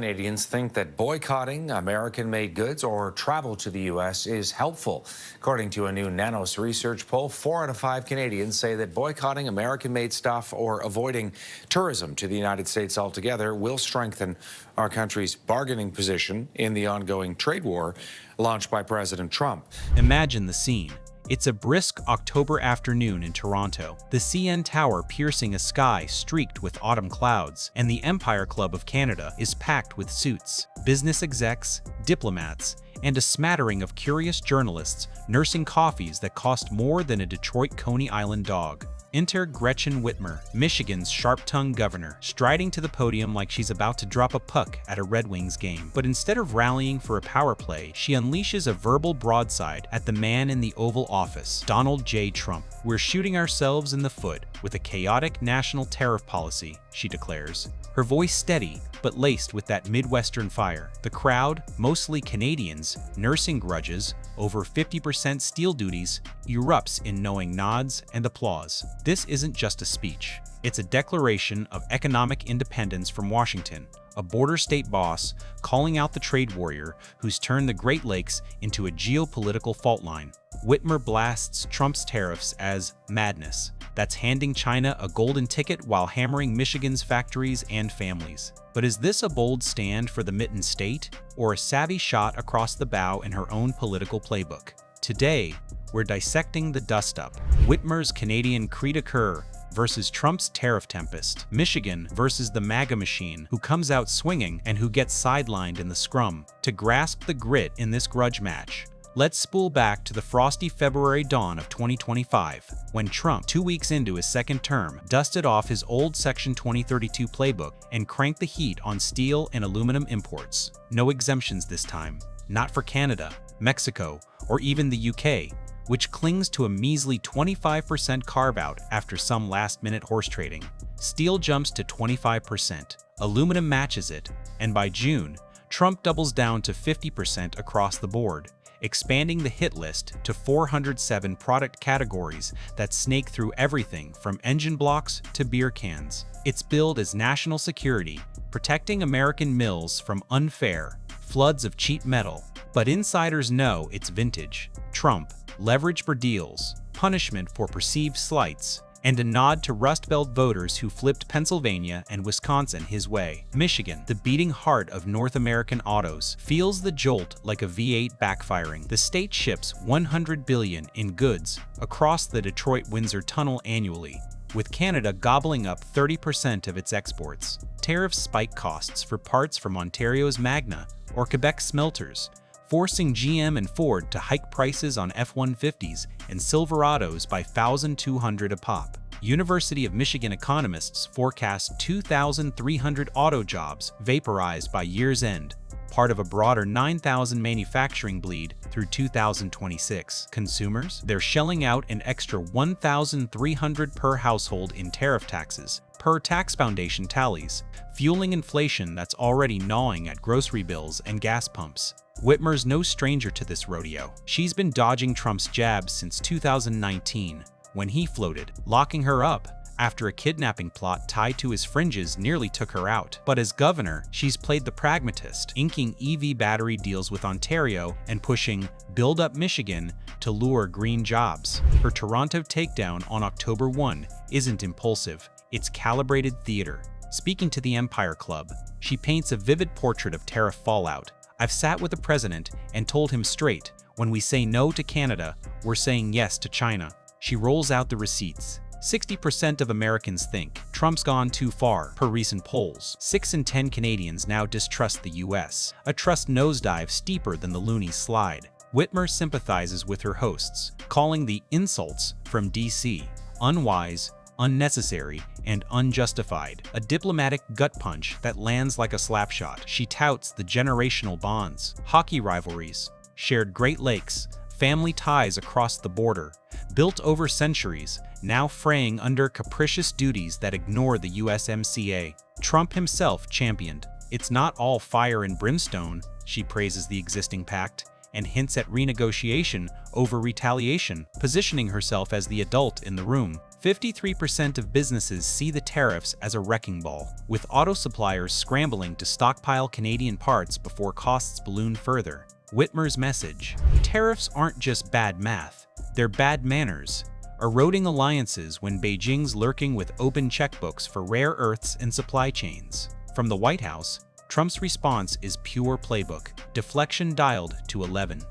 Canadians think that boycotting American-made goods or travel to the U.S. is helpful. According to a new Nanos research poll, 4 out of 5 Canadians say that boycotting American-made stuff or avoiding tourism to the United States altogether will strengthen our country's bargaining position in the ongoing trade war launched by President Trump. Imagine the scene. It's a brisk October afternoon in Toronto, the CN Tower piercing a sky streaked with autumn clouds, and the Empire Club of Canada is packed with suits, business execs, diplomats, and a smattering of curious journalists nursing coffees that cost more than a Detroit Coney Island dog. Enter Gretchen Whitmer, Michigan's sharp-tongued governor, striding to the podium like she's about to drop a puck at a Red Wings game. But instead of rallying for a power play, she unleashes a verbal broadside at the man in the Oval Office, Donald J. Trump. "We're shooting ourselves in the foot with a chaotic national tariff policy," she declares, her voice steady but laced with that Midwestern fire. The crowd, mostly Canadians, nursing grudges over 50% steel duties, erupts in knowing nods and applause. This isn't just a speech. It's a declaration of economic independence from Washington, a border state boss calling out the trade warrior who's turned the Great Lakes into a geopolitical fault line. Whitmer blasts Trump's tariffs as madness. That's handing China a golden ticket while hammering Michigan's factories and families. But is this a bold stand for the mitten state, or a savvy shot across the bow in her own political playbook? Today, we're dissecting the dust-up. Whitmer's Canadian cri de coeur versus Trump's tariff tempest. Michigan versus the MAGA machine, who comes out swinging and who gets sidelined in the scrum. To grasp the grit in this grudge match, let's spool back to the frosty February dawn of 2025, when Trump, 2 weeks into his second term, dusted off his old Section 2032 playbook and cranked the heat on steel and aluminum imports. No exemptions this time. Not for Canada, Mexico, or even the UK, which clings to a measly 25% carve-out after some last-minute horse trading. Steel jumps to 25%, aluminum matches it, and by June, Trump doubles down to 50% across the board, expanding the hit list to 407 product categories that snake through everything from engine blocks to beer cans. It's billed as national security, protecting American mills from unfair floods of cheap metal. But insiders know it's vintage. Trump, leverage for deals, punishment for perceived slights, and a nod to Rust Belt voters who flipped Pennsylvania and Wisconsin his way. Michigan, the beating heart of North American autos, feels the jolt like a V8 backfiring. The state ships $100 billion in goods across the Detroit-Windsor Tunnel annually, with Canada gobbling up 30% of its exports. Tariffs spike costs for parts from Ontario's Magna or Quebec smelters, forcing GM and Ford to hike prices on F-150s and Silverados by $1,200 a pop. University of Michigan economists forecast 2,300 auto jobs vaporized by year's end, part of a broader 9,000 manufacturing bleed through 2026. Consumers? They're shelling out an extra $1,300 per household in tariff taxes, per Tax Foundation tallies, fueling inflation that's already gnawing at grocery bills and gas pumps. Whitmer's no stranger to this rodeo. She's been dodging Trump's jabs since 2019, when he floated, locking her up after a kidnapping plot tied to his fringes nearly took her out. But as governor, she's played the pragmatist, inking EV battery deals with Ontario and pushing Build Up Michigan to lure green jobs. Her Toronto takedown on October 1 isn't impulsive, it's calibrated theater. Speaking to the Empire Club, she paints a vivid portrait of tariff fallout. "I've sat with the president and told him straight, when we say no to Canada, we're saying yes to China." She rolls out the receipts. 60% of Americans think Trump's gone too far, per recent polls. 6 in 10 Canadians now distrust the US, a trust nosedive steeper than the loony slide. Whitmer sympathizes with her hosts, calling the insults from DC unwise, unnecessary, and unjustified, a diplomatic gut punch that lands like a slapshot. She touts the generational bonds, hockey rivalries, shared Great Lakes, family ties across the border, built over centuries, now fraying under capricious duties that ignore the USMCA. Trump himself championed. "It's not all fire and brimstone," she praises the existing pact, and hints at renegotiation over retaliation, positioning herself as the adult in the room. 53% of businesses see the tariffs as a wrecking ball, with auto suppliers scrambling to stockpile Canadian parts before costs balloon further. Whitmer's message: tariffs aren't just bad math, they're bad manners, eroding alliances when Beijing's lurking with open checkbooks for rare earths and supply chains. From the White House, Trump's response is pure playbook, deflection dialed to 11.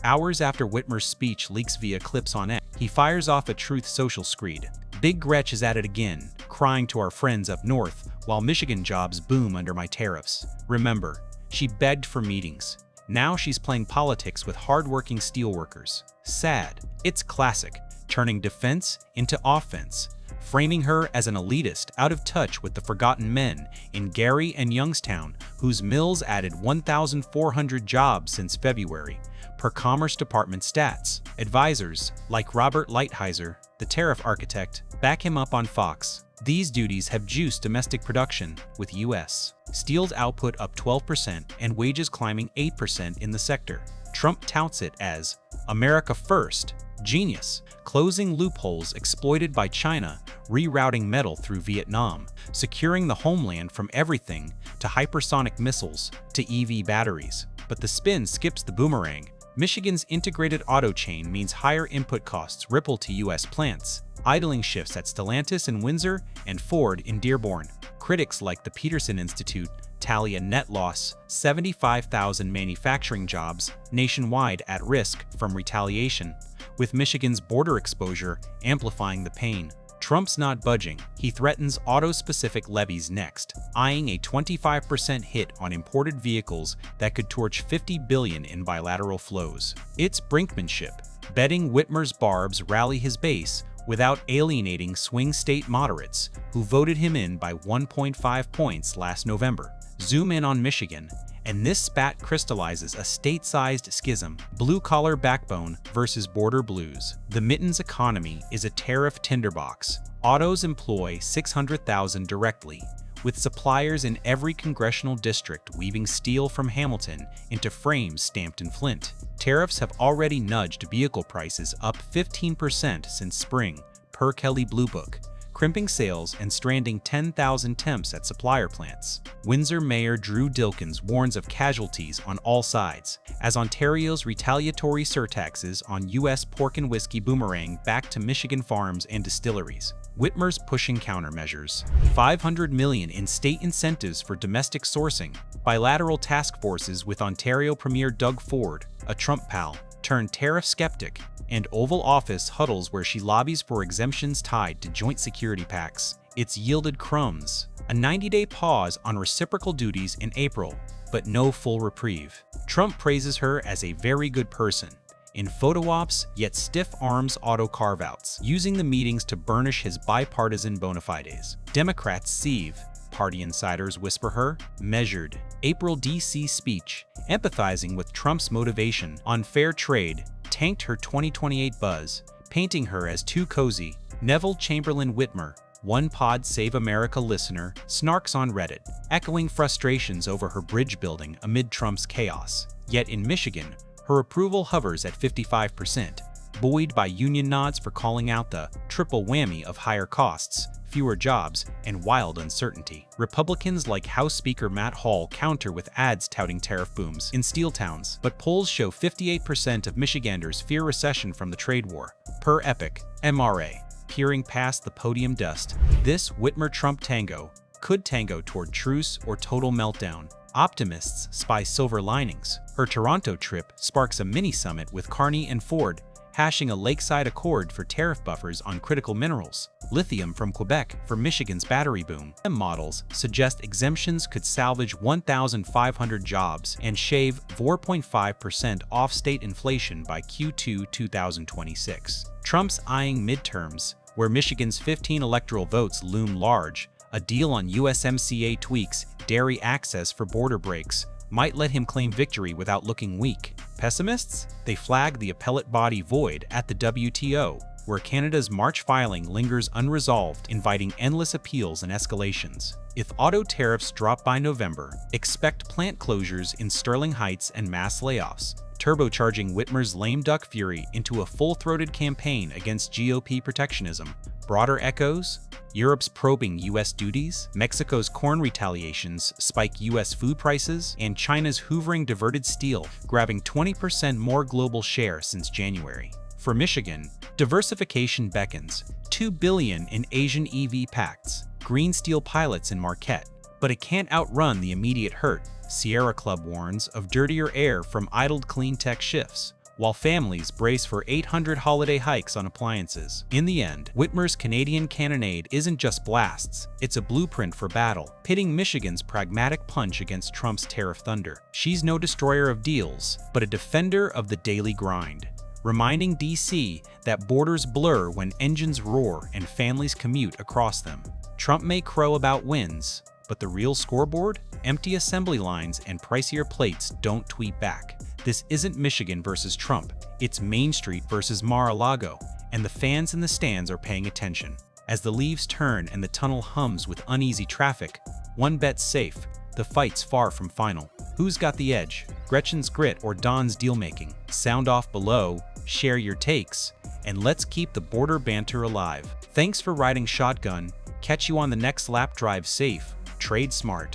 Hours after Whitmer's speech leaks via clips on X, he fires off a Truth Social screed. Big Gretch is at it again, crying to our friends up north, while Michigan jobs boom under my tariffs. Remember, she begged for meetings. Now she's playing politics with hardworking steelworkers. Sad. It's classic, turning defense into offense, framing her as an elitist out of touch with the forgotten men in Gary and Youngstown, whose mills added 1,400 jobs since February, per Commerce Department stats. Advisors, like Robert Lighthizer, the tariff architect, back him up on Fox. These duties have juiced domestic production, with U.S. steel's output up 12% and wages climbing 8% in the sector. Trump touts it as America First. Genius, closing loopholes exploited by China, rerouting metal through Vietnam, securing the homeland from everything to hypersonic missiles to EV batteries. But the spin skips the boomerang. Michigan's integrated auto chain means higher input costs ripple to U.S. plants, idling shifts at Stellantis in Windsor and Ford in Dearborn. Critics like the Peterson Institute tally a net loss, 75,000 manufacturing jobs nationwide at risk from retaliation, with Michigan's border exposure amplifying the pain. Trump's not budging. He threatens auto-specific levies next, eyeing a 25% hit on imported vehicles that could torch $50 billion in bilateral flows. It's brinkmanship, betting Whitmer's barbs rally his base without alienating swing state moderates who voted him in by 1.5 points last November. Zoom in on Michigan, and this spat crystallizes a state-sized schism: blue-collar backbone versus border blues. The Mittens economy is a tariff tinderbox. Autos employ 600,000 directly, with suppliers in every congressional district weaving steel from Hamilton into frames stamped in Flint. Tariffs have already nudged vehicle prices up 15% since spring, per Kelley Blue Book, crimping sales and stranding 10,000 temps at supplier plants. Windsor Mayor Drew Dilkins warns of casualties on all sides, as Ontario's retaliatory surtaxes on U.S. pork and whiskey boomerang back to Michigan farms and distilleries. Whitmer's pushing countermeasures. $500 million in state incentives for domestic sourcing. Bilateral task forces with Ontario Premier Doug Ford, a Trump pal, turned tariff skeptic, and Oval Office huddles where she lobbies for exemptions tied to joint security pacts. It's yielded crumbs. A 90-day pause on reciprocal duties in April, but no full reprieve. Trump praises her as a very good person in photo ops, yet stiff arms auto carve-outs, using the meetings to burnish his bipartisan bona fides. Democrats sieve. Party insiders whisper her measured. April D.C. speech, empathizing with Trump's motivation on fair trade, tanked her 2028 buzz, painting her as too cozy. Neville Chamberlain Whitmer, one Pod Save America listener, snarks on Reddit, echoing frustrations over her bridge building amid Trump's chaos. Yet in Michigan, her approval hovers at 55%, buoyed by union nods for calling out the triple whammy of higher costs, fewer jobs, and wild uncertainty. Republicans like House Speaker Matt Hall counter with ads touting tariff booms in steel towns, but polls show 58% of Michiganders fear recession from the trade war, per Epic MRA, peering past the podium dust. This Whitmer-Trump tango could tango toward truce or total meltdown. Optimists spy silver linings. Her Toronto trip sparks a mini-summit with Carney and Ford, hashing a lakeside accord for tariff buffers on critical minerals. Lithium from Quebec for Michigan's battery boom. Models suggest exemptions could salvage 1,500 jobs and shave 4.5% off state inflation by Q2 2026. Trump's eyeing midterms, where Michigan's 15 electoral votes loom large. A deal on USMCA tweaks, dairy access for border breaks, might let him claim victory without looking weak. Pessimists? They flag the appellate body void at the WTO, where Canada's March filing lingers unresolved, inviting endless appeals and escalations. If auto tariffs drop by November, expect plant closures in Sterling Heights and mass layoffs, turbocharging Whitmer's lame duck fury into a full-throated campaign against GOP protectionism. Broader echoes? Europe's probing U.S. duties, Mexico's corn retaliations spike U.S. food prices, and China's hoovering diverted steel, grabbing 20% more global share since January. For Michigan, diversification beckons, $2 billion in Asian EV pacts, green steel pilots in Marquette. But it can't outrun the immediate hurt, Sierra Club warns of dirtier air from idled clean tech shifts, while families brace for 800 holiday hikes on appliances. In the end, Whitmer's Canadian cannonade isn't just blasts, it's a blueprint for battle, pitting Michigan's pragmatic punch against Trump's tariff thunder. She's no destroyer of deals, but a defender of the daily grind, reminding D.C. that borders blur when engines roar and families commute across them. Trump may crow about wins, but the real scoreboard? Empty assembly lines and pricier plates don't tweet back. This isn't Michigan versus Trump, it's Main Street versus Mar-a-Lago, and the fans in the stands are paying attention. As the leaves turn and the tunnel hums with uneasy traffic, one bet's safe, the fight's far from final. Who's got the edge? Gretchen's grit or Don's deal-making? Sound off below, share your takes, and let's keep the border banter alive. Thanks for riding shotgun. Catch you on the next lap. Drive safe, trade smart.